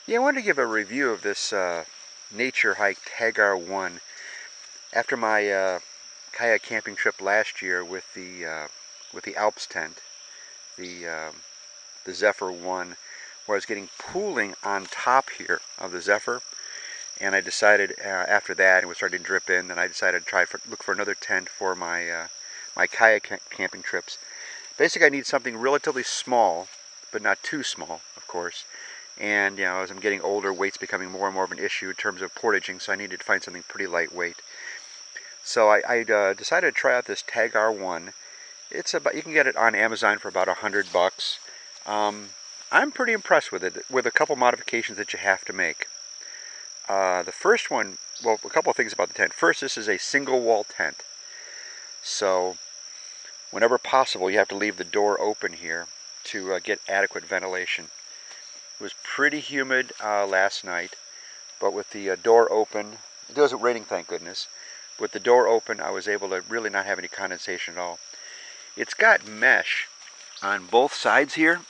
Yeah, I wanted to give a review of this nature hike Tagar 1 after my kayak camping trip last year with the Alps tent, the uh, the Zephyr 1, where I was getting pooling on top here of the Zephyr, and I decided after that it was starting to drip in. Then I decided to look for another tent for my kayak camping trips. Basically, I need something relatively small, but not too small, of course. And as I'm getting older, weight's becoming more and more of an issue in terms of portaging, so I needed to find something pretty lightweight. So I decided to try out this Tagar 1. You can get it on Amazon for about $100. I'm pretty impressed with it, with a couple modifications that you have to make. The first one, well, a couple of things about the tent. First, this is a single wall tent, so whenever possible, you have to leave the door open here to get adequate ventilation. It was pretty humid last night, but with the door open, it wasn't raining, thank goodness. With the door open, I was able to really not have any condensation at all. It's got mesh on both sides here.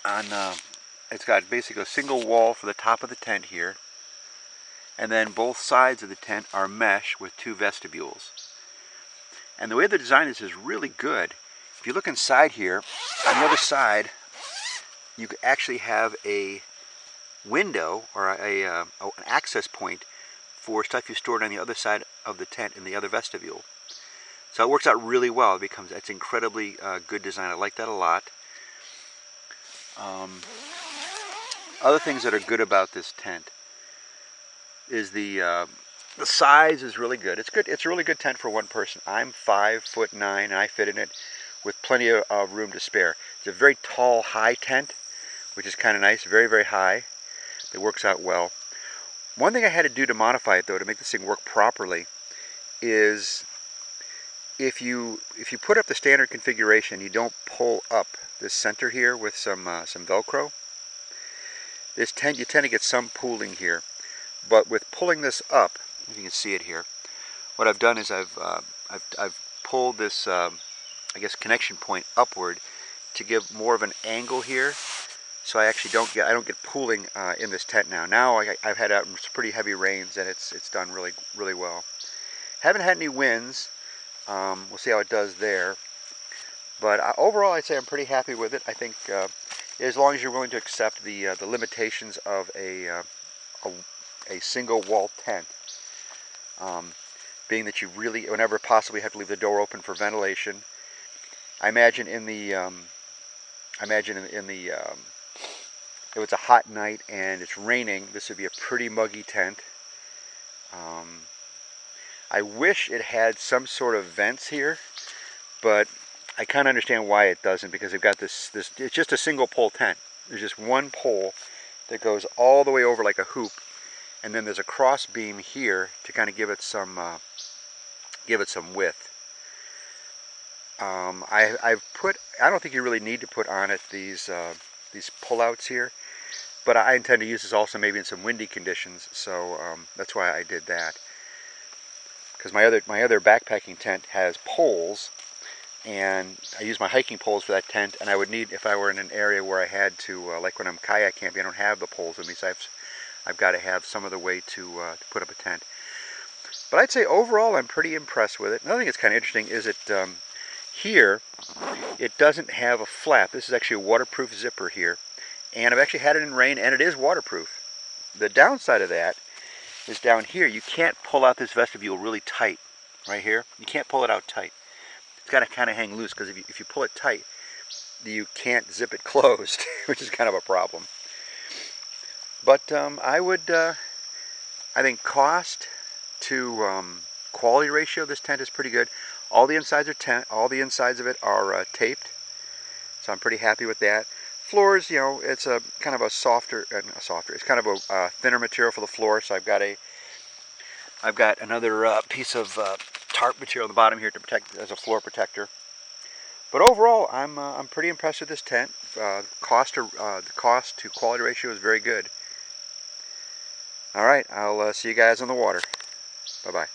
It's got basically a single wall for the top of the tent here, and then both sides of the tent are mesh with two vestibules. And the way they designed this is really good. If you look inside here, on the other side, you actually have a window or an access point for stuff you stored on the other side of the tent in the other vestibule. So it works out really well. It's incredibly good design. I like that a lot. Other things that are good about this tent is the size is really good. It's good. It's a really good tent for one person. I'm 5'9" and I fit in it with plenty of room to spare. It's a very tall, high tent, which is kind of nice. Very, very high. It works out well. One thing I had to do to modify it, though, to make this thing work properly, is if you put up the standard configuration, you don't pull up this center here with some Velcro. You tend to get some pooling here, but with pulling this up, if you can see it here, what I've done is I've pulled this I guess connection point upward to give more of an angle here. So I actually don't get pooling in this tent now. Now I've had out some pretty heavy rains, and it's done really, really well. Haven't had any winds. We'll see how it does there. But overall, I'd say I'm pretty happy with it. I think as long as you're willing to accept the limitations of a single wall tent, being that you really, whenever possible, you have to leave the door open for ventilation. I imagine if it's a hot night and it's raining, this would be a pretty muggy tent. I wish it had some sort of vents here, but I kind of understand why it doesn't, because they've got this. It's just a single pole tent. There's just one pole that goes all the way over like a hoop, and then there's a cross beam here to kind of give it some width. I don't think you really need to put on it these pullouts here, but I intend to use this also maybe in some windy conditions, so that's why I did that. Because my other backpacking tent has poles, and I use my hiking poles for that tent, and I would need, if I were in an area where I had to, like when I'm kayak camping, I don't have the poles with me, so I've got to have some other way to put up a tent. But I'd say overall I'm pretty impressed with it. Another thing that's kind of interesting is that here it doesn't have a flap. This is actually a waterproof zipper here, and I've actually had it in rain, and it is waterproof. The downside of that is down here, you can't pull out this vestibule really tight. Right here, you can't pull it out tight. It's got to kind of hang loose, because if you pull it tight, you can't zip it closed, which is kind of a problem. But I think cost to quality ratio, this tent is pretty good. All the insides of it are taped, so I'm pretty happy with that. Floors, it's a kind of a it's kind of a thinner material for the floor. So I've got another piece of tarp material on the bottom here to protect as a floor protector. But overall, I'm pretty impressed with this tent. The cost to quality ratio is very good. All right, I'll see you guys on the water. Bye bye.